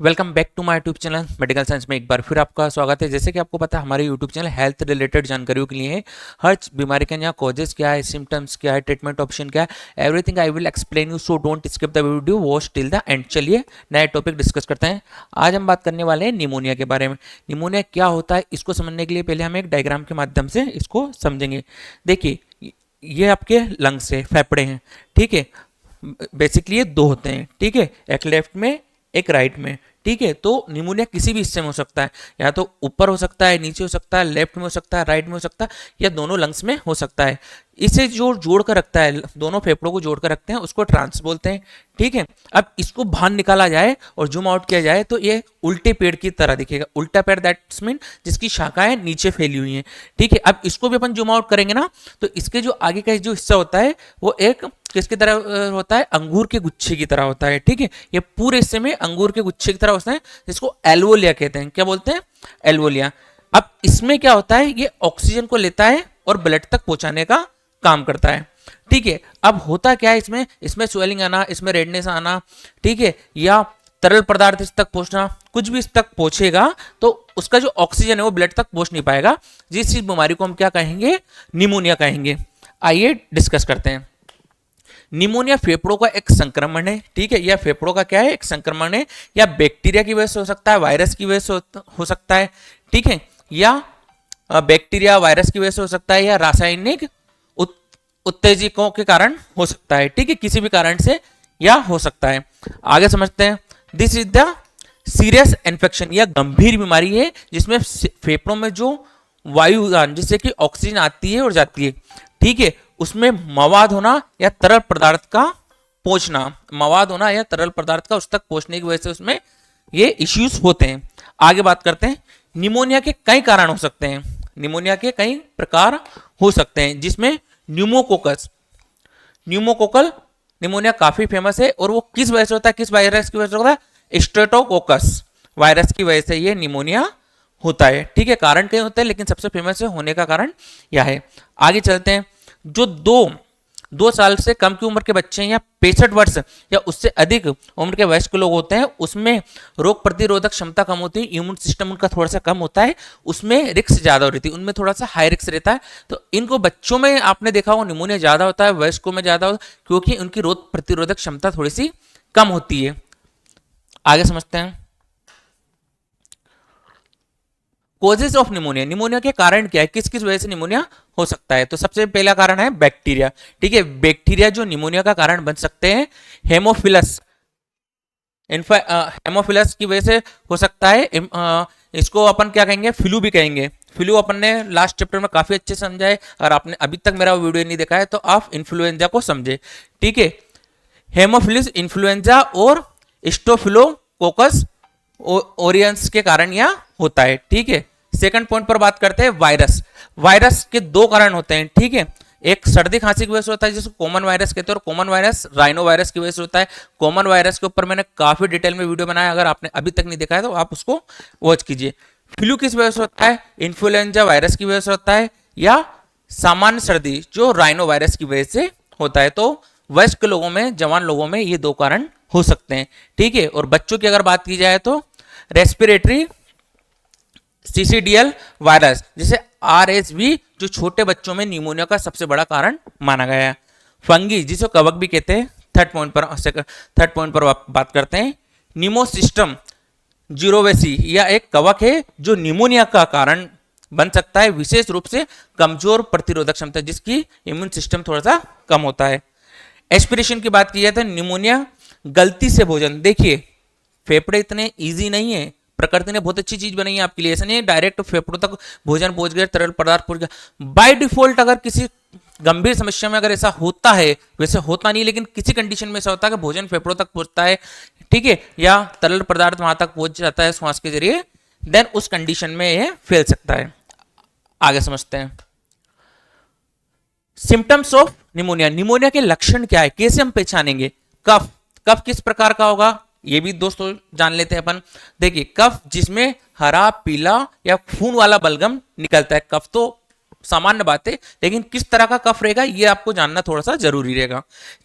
Welcome back to my YouTube channel medical science में एक बार फिर आपका स्वागत है। जैसे कि आपको पता है हमारे यूट्यूब चैनल हेल्थ रिलेटेड जानकारियों के लिए है। हर बीमारी के यहाँ कॉजेज क्या है, सिम्टम्स क्या है, ट्रीटमेंट ऑप्शन क्या है, everything I will explain you, so don't skip the video, watch till the end. चलिए नया टॉपिक डिस्कस करते हैं। आज हम बात करने वाले हैं निमोनिया के बारे में। निमोनिया क्या होता है इसको समझने के लिए पहले हम एक डायग्राम के माध्यम से इसको समझेंगे। देखिए ये आपके लंग्स है, फेफड़े हैं, ठीक है। बेसिकली ये दो होते हैं, ठीक है, एक लेफ्ट में एक राइट में, ठीक है। तो निमोनिया किसी भी हिस्से में हो सकता है, या तो ऊपर हो सकता है, नीचे हो सकता है, लेफ्ट में हो सकता है, राइट में हो सकता है, या दोनों लंग्स में हो सकता है। इसे जो जोड़ कर रखता है, दोनों फेफड़ों को जोड़ कर रखते हैं, उसको ट्रांस बोलते हैं, ठीक है। अब इसको बाहर निकाला जाए और जूम आउट किया जाए तो ये उल्टे पेड़ की तरह दिखेगा। उल्टा पेड़ दैट्स मीन जिसकी शाखाएं नीचे फैली हुई हैं, ठीक है। अब इसको भी अपन जूम आउट करेंगे ना, तो इसके जो आगे का जो हिस्सा होता है वो एक किसकी तरह होता है, अंगूर के गुच्छे की तरह होता है, ठीक है। ये पूरे हिस्से में अंगूर के गुच्छे की तरह होता है, जिसको एल्वोलिया कहते हैं। क्या बोलते हैं? एल्वोलिया। अब इसमें क्या होता है, ये ऑक्सीजन को लेता है और ब्लड तक पहुंचाने का काम करता है, ठीक है। अब होता क्या है इसमें, इसमें स्वेलिंग आना, इसमें रेडनेस आना, ठीक है, या तरल पदार्थ इस तक पहुंचना, कुछ भी इस तक पहुंचेगा तो उसका जो ऑक्सीजन है वो ब्लड तक पहुंच नहीं पाएगा, जिस बीमारी को हम क्या कहेंगे, निमोनिया कहेंगे। आइए डिस्कस करते हैं। निमोनिया फेफड़ों का एक संक्रमण है, ठीक है। यह फेफड़ों का क्या है, एक संक्रमण है, या बैक्टीरिया की वजह से हो सकता है, वायरस की वजह से हो सकता है, ठीक है, या बैक्टीरिया वायरस की वजह से हो सकता है, या रासायनिक उत्तेजकों के कारण हो सकता है, ठीक है, किसी भी कारण से या हो सकता है। आगे समझते हैं। This is the serious infection, यह गंभीर बीमारी है जिसमें फेफड़ों में जो वायुदान जिससे कि ऑक्सीजन आती है और जाती है, ठीक है, उसमें मवाद होना या तरल पदार्थ का पहुंचना, मवाद होना या तरल पदार्थ का उस तक पहुंचने की वजह से उसमें ये इश्यूज होते हैं। आगे बात करते हैं। निमोनिया के कई कारण हो सकते हैं, निमोनिया के कई प्रकार हो सकते हैं, जिसमें न्यूमोकोकस, न्यूमोकोकल निमोनिया काफी फेमस है। और वो किस वजह से होता है, किस वायरस की वजह से होता है? स्ट्रेप्टोकोकस वायरस की वजह से ये निमोनिया होता है, ठीक है। कारण कई होते हैं लेकिन सबसे फेमस होने का कारण यह है। आगे चलते हैं। जो दो साल से कम की उम्र के बच्चे हैं, या 65 वर्ष या उससे अधिक उम्र के वयस्क लोग होते हैं, उसमें रोग प्रतिरोधक क्षमता कम होती है, इम्यून सिस्टम उनका थोड़ा सा कम होता है, उसमें रिस्क ज्यादा रहती है, उनमें थोड़ा सा हाई रिस्क रहता है। तो इनको बच्चों में आपने देखा होगा निमोनिया ज्यादा होता है, वयस्कों में ज्यादा होता है, क्योंकि उनकी रोग प्रतिरोधक क्षमता थोड़ी सी कम होती है। आगे समझते हैं। कोजेस ऑफ निमोनिया, निमोनिया के कारण क्या है, किस किस वजह से निमोनिया हो सकता है। तो सबसे पहला कारण है बैक्टीरिया, ठीक है। बैक्टीरिया जो निमोनिया का कारण बन सकते हैं। हेमोफिलस, हेमोफिलस की वजह से हो सकता है। इसको अपन क्या कहेंगे, फ्लू भी कहेंगे। फ्लू अपन ने लास्ट चैप्टर में काफी अच्छे समझा है, और आपने अभी तक मेरा वीडियो नहीं देखा है तो आप इन्फ्लुएंजा को समझे, ठीक है। हेमोफिलस इन्फ्लुएंजा और स्टोफिलोकोकस ओरियंस के कारण यह होता है, ठीक है। सेकंड पॉइंट पर बात करते हैं। वायरस, वायरस के दो कारण होते हैं, ठीक है। एक सर्दी खांसी की वजह से होता है जिसको कॉमन वायरस कहते हैं, और कॉमन वायरस राइनो वायरस की वजह से होता है। कॉमन वायरस के ऊपर मैंने काफी डिटेल में वीडियो बनाया, अगर आपने अभी तक नहीं देखा है तो आप उसको वॉच कीजिए। फ्लू किस वजह से होता है? इन्फ्लुएंजा वायरस की वजह से होता है, या सामान्य सर्दी जो राइनो वायरस की वजह से होता है। तो वयस्क लोगों में, जवान लोगों में ये दो कारण हो सकते हैं, ठीक है। और बच्चों की अगर बात की जाए तो रेस्पिरेटरी सीसीडीएल वायरस जैसे आरएसवी, जो छोटे बच्चों में निमोनिया का सबसे बड़ा कारण माना गया है। फंगी जिसे कवक भी कहते हैं। थर्ड पॉइंट पर बात करते हैं। निमोसिस्टम जीरोवेसी, यह एक कवक है जो निमोनिया का कारण बन सकता है, विशेष रूप से कमजोर प्रतिरोधक क्षमता जिसकी इम्यून सिस्टम थोड़ा सा कम होता है। एस्पिरेशन की बात की जाए तो निमोनिया गलती से भोजन, देखिए फेफड़े इतने इजी नहीं है, प्रकृति ने बहुत अच्छी चीज बनाई है आपके लिए, ऐसा नहीं है डायरेक्ट फेफड़ों तक भोजन पहुंच गया, तरल पदार्थ पहुंच गया। बाय डिफॉल्ट अगर किसी गंभीर समस्या में अगर ऐसा होता है, वैसे होता नहीं लेकिन किसी कंडीशन में ऐसा होता है कि भोजन फेफड़ों तक पहुंचता है, ठीक है, या तरल पदार्थ वहां तक पहुंच जाता है श्वास के जरिए, देन उस कंडीशन में यह फैल सकता है। आगे समझते हैं। सिम्टम्स ऑफ निमोनिया, निमोनिया के लक्षण क्या है, कैसे हम पहचानेंगे? कफ, कफ किस प्रकार का होगा ये भी दोस्तों जान लेते हैं अपन। देखिए कफ जिसमें हरा, पीला या खून वाला बलगम निकलता है। कफ तो सामान्य बात है, लेकिन किस तरह का कफ रहेगा ये आपको जानना थोड़ा सा जरूरी रहेगा।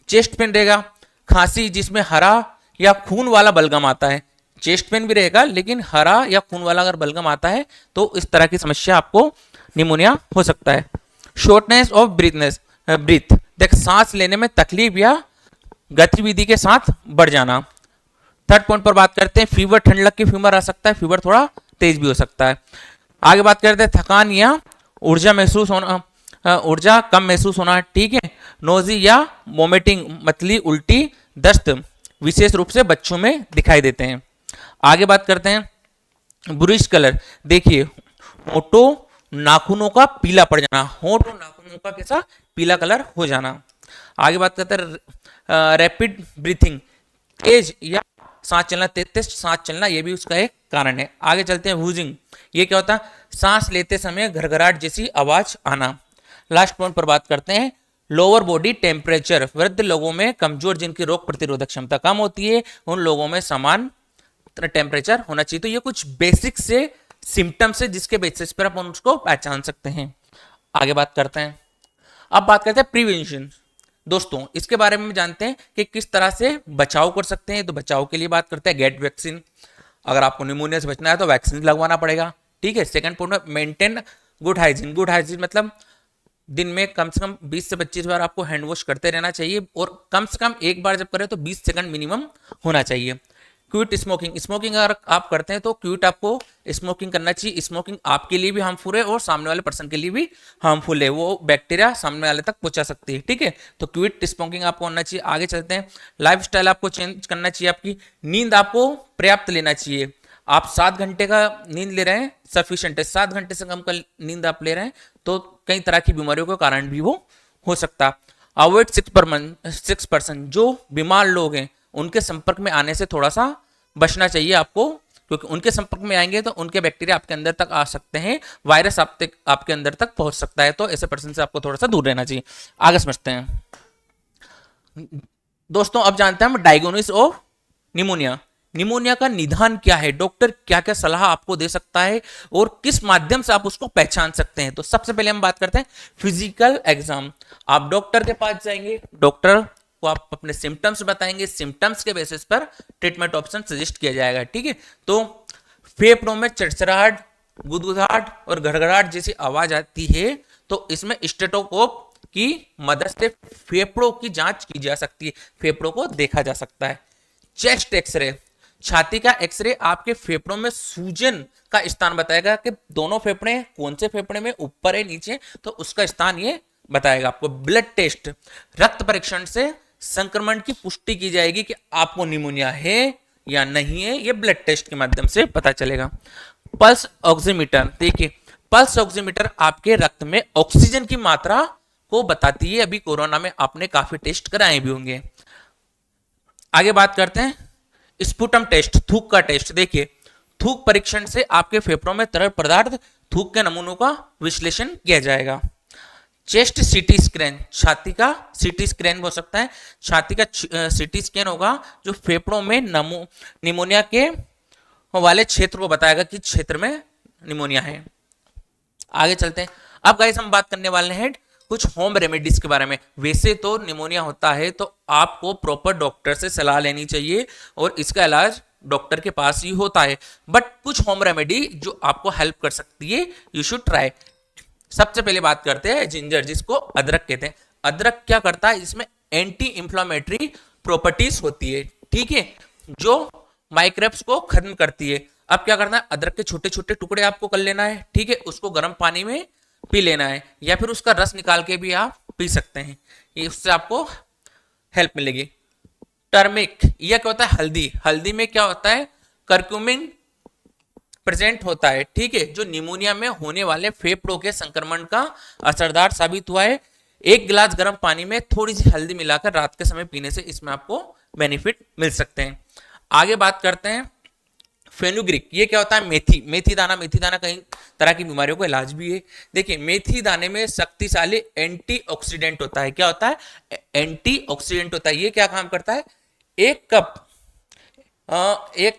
चेस्ट पेन रहेगा, खांसी जिसमें हरा या खून वाला बलगम आता है, चेस्ट पेन भी रहेगा, लेकिन हरा या खून वाला अगर बलगम आता है तो इस तरह की समस्या आपको निमोनिया हो सकता है। शॉर्टनेस ऑफ ब्रीथ, देख सांस लेने में तकलीफ या गतिविधि के साथ बढ़ जाना। थर्ड पॉइंट पर बात करते हैं, फीवर, ठंड लग के फीवर आ सकता है, फीवर थोड़ा तेज भी हो सकता है। आगे बात करते हैं थकान या ऊर्जा कम महसूस होना, ठीक है। नोजी या वोमिटिंग, मतली, उल्टी, दस्त विशेष रूप से बच्चों में दिखाई देते हैं। आगे बात करते हैं ब्लूइश कलर, देखिए होठों नाखूनों का पीला पड़ जाना, होठ और नाखूनों का कैसा पीला कलर हो जाना। आगे बात करते हैं रैपिड ब्रीथिंग, तेज या सांस चलना, तेज सांस चलना, ये भी उसका एक कारण है। आगे चलते हैं वूजिंग, ये क्या होता है, सांस लेते समय घरघराहट जैसी आवाज आना। लास्ट पॉइंट पर बात करते हैं लोअर बॉडी टेम्परेचर, वृद्ध लोगों में, कमजोर जिनकी रोग प्रतिरोधक क्षमता कम होती है, उन लोगों में समान टेम्परेचर होना चाहिए। तो ये कुछ बेसिक से सिम्टम्स है जिसके बेसिस पर अपन उसको पहचान सकते हैं। आगे बात करते हैं, अब बात करते हैं प्रिवेंशन। दोस्तों इसके बारे में जानते हैं कि किस तरह से बचाव कर सकते हैं। तो बचाव के लिए बात करते हैं गेट वैक्सीन, अगर आपको निमोनिया से बचना है तो वैक्सीन लगवाना पड़ेगा, ठीक है। सेकंड पॉइंट में maintain good hygiene, good hygiene मतलब दिन में कम से कम 20 से 25 बार आपको हैंड वॉश करते रहना चाहिए, और कम से कम एक बार जब करें तो 20 सेकंड मिनिमम होना चाहिए। क्विट स्मोकिंग, स्मोकिंग अगर आप करते हैं तो क्विट आपको स्मोकिंग करना चाहिए। स्मोकिंग आपके लिए भी हार्मफुल है और सामने वाले पर्सन के लिए भी हार्मफुल है, वो बैक्टीरिया सामने वाले तक पहुंचा सकती है, ठीक है। तो क्विट स्मोकिंग आपको होना चाहिए। आगे चलते हैं, लाइफस्टाइल आपको चेंज करना चाहिए, आपकी नींद आपको पर्याप्त लेना चाहिए। आप 7 घंटे का नींद ले रहे हैं सफिशिएंट है, 7 घंटे से कम का नींद आप ले रहे हैं तो कई तरह की बीमारियों के कारण भी वो हो सकता। अवॉइड 6%, जो बीमार लोग हैं उनके संपर्क में आने से थोड़ा सा बचना चाहिए आपको, क्योंकि उनके संपर्क में आएंगे तो उनके बैक्टीरिया आपके अंदर तक आ सकते हैं, वायरस आपके अंदर तक पहुंच सकता है, तो ऐसे पर्सन से आपको थोड़ा सा दूर रहना चाहिए। आगे समझते हैं दोस्तों, अब जानते हैं हम डायग्नोसिस ऑफ निमोनिया। निमोनिया का निदान क्या है, डॉक्टर क्या क्या सलाह आपको दे सकता है और किस माध्यम से आप उसको पहचान सकते हैं। तो सबसे पहले हम बात करते हैं फिजिकल एग्जाम। आप डॉक्टर के पास जाएंगे, डॉक्टर को आप अपने सिम्टम्स बताएंगे, सिम्टम्स के बेसिस पर ट्रीटमेंट ऑप्शन सजेस्ट किया जाएगा, ठीक है। तो फेफड़ों में चरचराहट, गुदगुदाहट और घड़घड़ाहट जैसी आवाज आती है तो इसमें स्टेथोस्कोप की मदद से फेफड़ों की जांच की जा सकती है, फेफड़ों को देखा जा सकता है। चेस्ट एक्सरे, छाती का एक्सरे आपके फेफड़ों में सूजन का स्थान बताएगा कि दोनों फेफड़े कौन से फेफड़े में ऊपर है नीचे, तो उसका स्थान ये बताएगा आपको। ब्लड टेस्ट, रक्त परीक्षण से संक्रमण की पुष्टि की जाएगी कि आपको निमोनिया है या नहीं है, ये ब्लड टेस्ट के माध्यम से पता चलेगा। पल्स ऑक्सीमीटर, देखिए पल्स ऑक्सीमीटर आपके रक्त में ऑक्सीजन की मात्रा को बताती है। अभी कोरोना में आपने काफी टेस्ट कराए भी होंगे। आगे बात करते हैं स्पुटम टेस्ट, थूक का टेस्ट। देखिए थूक परीक्षण से आपके फेफड़ों में तरल पदार्थ, थूक के नमूनों का विश्लेषण किया जाएगा। चेस्ट सीटी स्कैन, छाती का सीटी स्कैन हो सकता है, छाती का सीटी स्कैन होगा जो फेफड़ों में निमोनिया के वाले क्षेत्र को बताएगा कि क्षेत्र में निमोनिया है। आगे चलते हैं, अब गाइस हम बात करने वाले हैं कुछ होम रेमेडीज के बारे में। वैसे तो निमोनिया होता है तो आपको प्रॉपर डॉक्टर से सलाह लेनी चाहिए और इसका इलाज डॉक्टर के पास ही होता है, बट कुछ होम रेमेडी जो आपको हेल्प कर सकती है, यू शुड ट्राई। सबसे पहले बात करते हैं जिंजर, जिसको अदरक कहते हैं। अदरक क्या करता है, इसमें एंटी इंफ्लेमेटरी प्रॉपर्टीज होती है, ठीक है, जो माइक्रोब्स को खत्म करती है। अब क्या करना है, अदरक के छोटे छोटे टुकड़े आपको कर लेना है, ठीक है, उसको गर्म पानी में पी लेना है या फिर उसका रस निकाल के भी आप पी सकते हैं, ये उससे आपको हेल्प मिलेगी। टर्मिक, यह क्या होता है, हल्दी। हल्दी में क्या होता है, करक्यूमिन प्रेजेंट होता है, ठीक है, जो निमोनिया में होने वाले फेफड़ों के संक्रमण का असरदार साबित हुआ है। 1 गिलास गर्म पानी में थोड़ी सी हल्दी मिलाकर रात के समय पीने से इसमें आपको बेनिफिट मिल सकते हैं। आगे बात करते हैं फेनुग्रीक, ये क्या होता है, मेथी। मेथी दाना, मेथी दाना कई तरह की बीमारियों का इलाज भी है। देखिए मेथी दाने में शक्तिशाली एंटीऑक्सीडेंट होता है। क्या होता है, एंटीऑक्सीडेंट होता है। ये क्या काम करता है, एक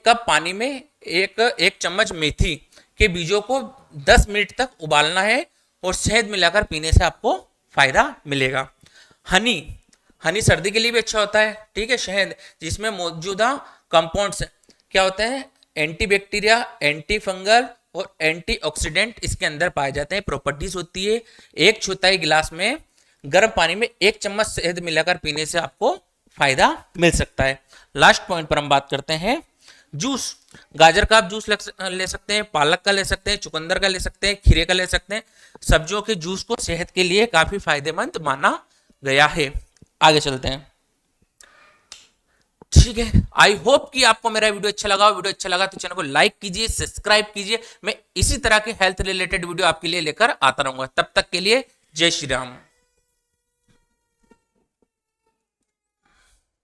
कप पानी में एक चम्मच मेथी के बीजों को 10 मिनट तक उबालना है और शहद मिलाकर पीने से आपको फायदा मिलेगा। हनी, सर्दी के लिए भी अच्छा होता है, ठीक है। शहद जिसमें मौजूदा कंपाउंड्स क्या होते हैं, एंटी बैक्टीरिया, एंटी फंगल और एंटीऑक्सीडेंट इसके अंदर पाए जाते हैं, प्रॉपर्टीज होती है। 1/4 गिलास में गर्म पानी में 1 चम्मच शहद मिलाकर पीने से आपको फायदा मिल सकता है। लास्ट पॉइंट पर हम बात करते हैं जूस। गाजर का आप जूस ले सकते हैं, पालक का ले सकते हैं, चुकंदर का ले सकते हैं, खीरे का ले सकते हैं। सब्जियों के जूस को सेहत के लिए काफी फायदेमंद माना गया है। आगे चलते हैं। ठीक है, आई होप कि आपको मेरा वीडियो अच्छा लगा। वीडियो अच्छा लगा तो चैनल को लाइक कीजिए, सब्सक्राइब कीजिए। मैं इसी तरह के हेल्थ रिलेटेड वीडियो आपके लिए लेकर आता रहूंगा। तब तक के लिए जय श्री राम।